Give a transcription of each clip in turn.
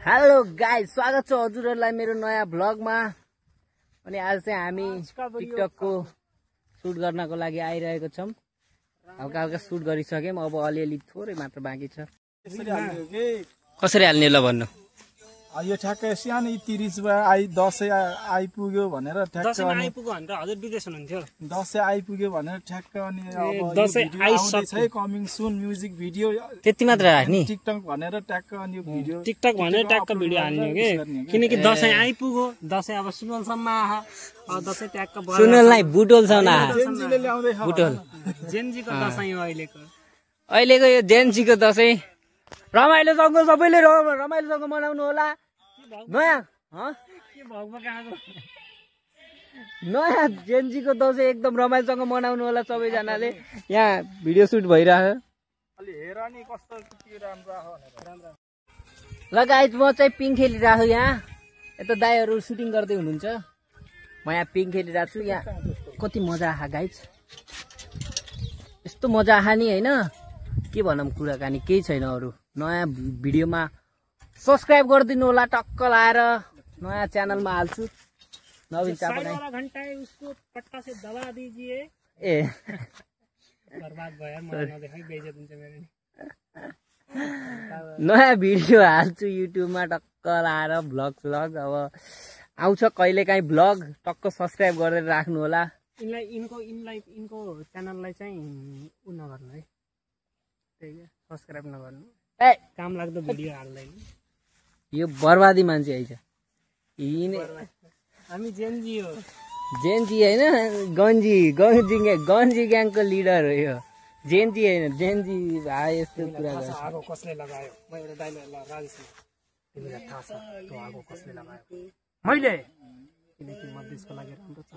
Hello guys, स्वागत छ हजुरहरुलाई मेरो नयाँ भ्लगमा। अनि आज चाहिँ हामी टिकटकको सुट गर्नको लागि आइरहेको छौं। हल्का हल्का सुट गरिसक्यौं, अब अलिअलि थोरै मात्र बाँकी छ। कसरी हाल्ने ल भन्नु? यो ठ्याक्कै सानो 30 दसैँ आइपुग्यो भनेर ठ्याक्क आइपुग्यो भनेर हजुर विदेश हुनुहुन्थ्यो। दसैँ आइपुग्यो भनेर ठ्याक्क अनि अब दसैँ आउँदैछ है, कमिङ सुन म्युजिक भिडियो त्यति मात्र राख्ने टिकटक भनेर ट्याक्क अनि भिडियो टिकटक भनेर ट्याक्क भिडियो हाल्ने के, किनकि दसैँ आइपुग्यो। दसैँ अब सुनलसम्म आहा, अब दसैँ ट्याक्क सुनललाई बुटोलसम्म आहा। जेन्जीले ल्याउँदै छ बुटोल जेन्जीको दसैँ हो अहिलेको यो जेन्जीको दसैँ। रमाइलोसँग सबैले रमाइलोसँग मनाउनु होला। नयाँ नयाँ जेन्जीको दसैँ एकदम रमाइलोसँग मनाउनु होला सबैजनाले। यहाँ भिडियो सुट भइरहेको अलि हेर नि कस्तो के राम्रो आयो भनेर। ल गाइज, म चाहिँ पिङ खेलिरहेको यहाँ। यता दाइहरू सुटिङ गर्दै हुनुहुन्छ, म यहाँ पिङ खेलिरहेको छु। यहाँ कति मजा आहा गाइज, यस्तो मजा आहा नि होइन के भनौँ, कुराकानी केही छैन अरू। नयाँ भिडियोमा सब्सक्राइब गरिदिनु होला, टक्क लाएर नयाँ च्यानलमा हाल्छु। नवीन चापागाई घन्टा उसको पट्टा से दबा दीजिए। ए बर्बाद भयो, मलाई नदेखाइ बेइज्जत हुन्छ मेरो। नयाँ भिडियो हाल्छु युट्युबमा टक्क लाएर, भ्लग अब आउँछ कहिलेकाहीँ भ्लग। टक्क सब्सक्राइब गरेर राख्नु होला। इनको च्यानललाई चाहिँ उ नगर्नु है, त्यही सब्सक्राइब नगर्नु। ए काम लाग्दो भिडियो हाल्दैन। यो बर्बादी मान्छे आइछ। हामी जेन्जी हो, जेन्जी होइन, गन्जी ग्याङको लिडर हो यो। जेन्जी होइन, जेन्जी भाइ यस्तो कुरा गर्छ। आगो कसले लगायो? म एउटा डाइलग राजेश, तिमीलाई थाहा छ त्यो आगो कसले लगायो? मैले, किनकि मधेसको लागि राम्रो छ।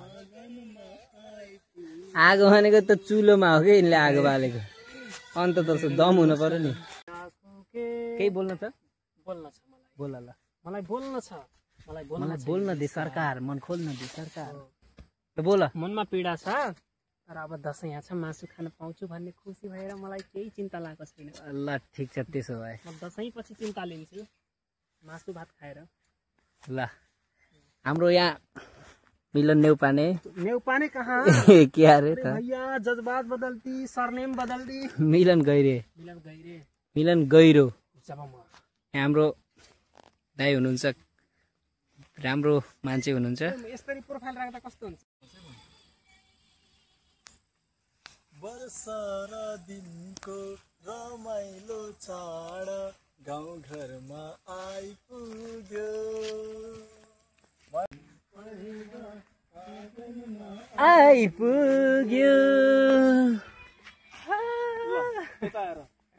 आगो भनेको त चुलोमा हो कि यिनले आगो बालेको। अन्त त दम हुनु पर्यो नि। केही बोल्नु छ? बोल्न छ मलाई, बोल ल। मलाई बोल्न छ, मलाई बोल्न दे सरकार, मन खोल्न दे सरकार। त बोल। मनमा पीडा छ, तर अब दसैँ यहाँ छ, मासु खान पाउँछु भन्ने खुसी भएर मलाई केही चिन्ता लागेको छैन। ल ठिक छ, त्यसो भए म दसैँ पछि चिन्ता लिन्छु, मासु भात खाएर। ल हाम्रो यहाँ मिलन नेउपाने कहाँ के अरे त भैया, जज्बात बदल्ती, सरनेम बदल्ती। मिलन गहिरो हाम्रो दाइ हुनुहुन्छ, राम्रो मान्छे हुनुहुन्छ। यसरी प्रोफाइल राख्दा कस्तो हुन्छ? वर्ष र दिनको रमाइलो चाड गाउँ घरमा आइपुग्यो।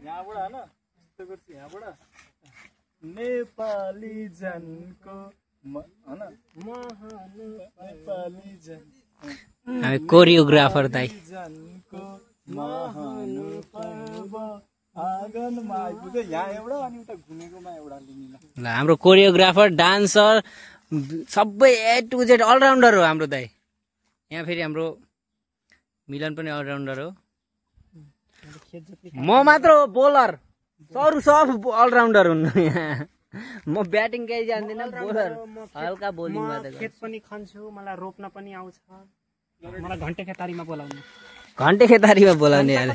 यहाँबाट यहाँबाट नेपाली जनको नेपाली जन हामी कोरियोग्राफर दाइ जनको महान पर्व आँगनमा आइपुग्यो। यहाँ एउटा अनि उता घुमेकोमा एउटा लिनु। ल हाम्रो कोरियोग्राफर, डान्सर, सबै ए टु जेड अलराउन्डर हो हाम्रो दाइ। यहाँ फेरि हाम्रो मिलन पनि अलराउन्डर हो। म मात्र हो बोलर, अरू सब अलराउन्डर हुन्। म ब्याटिङ केही जान्दिनँ, बोलर हल्का बोलिङ गर्दै। खेत पनि खन्छु, मलाई रोप्न पनि आउँछ। मलाई घन्टे खेतारीमा बोलाउने यार।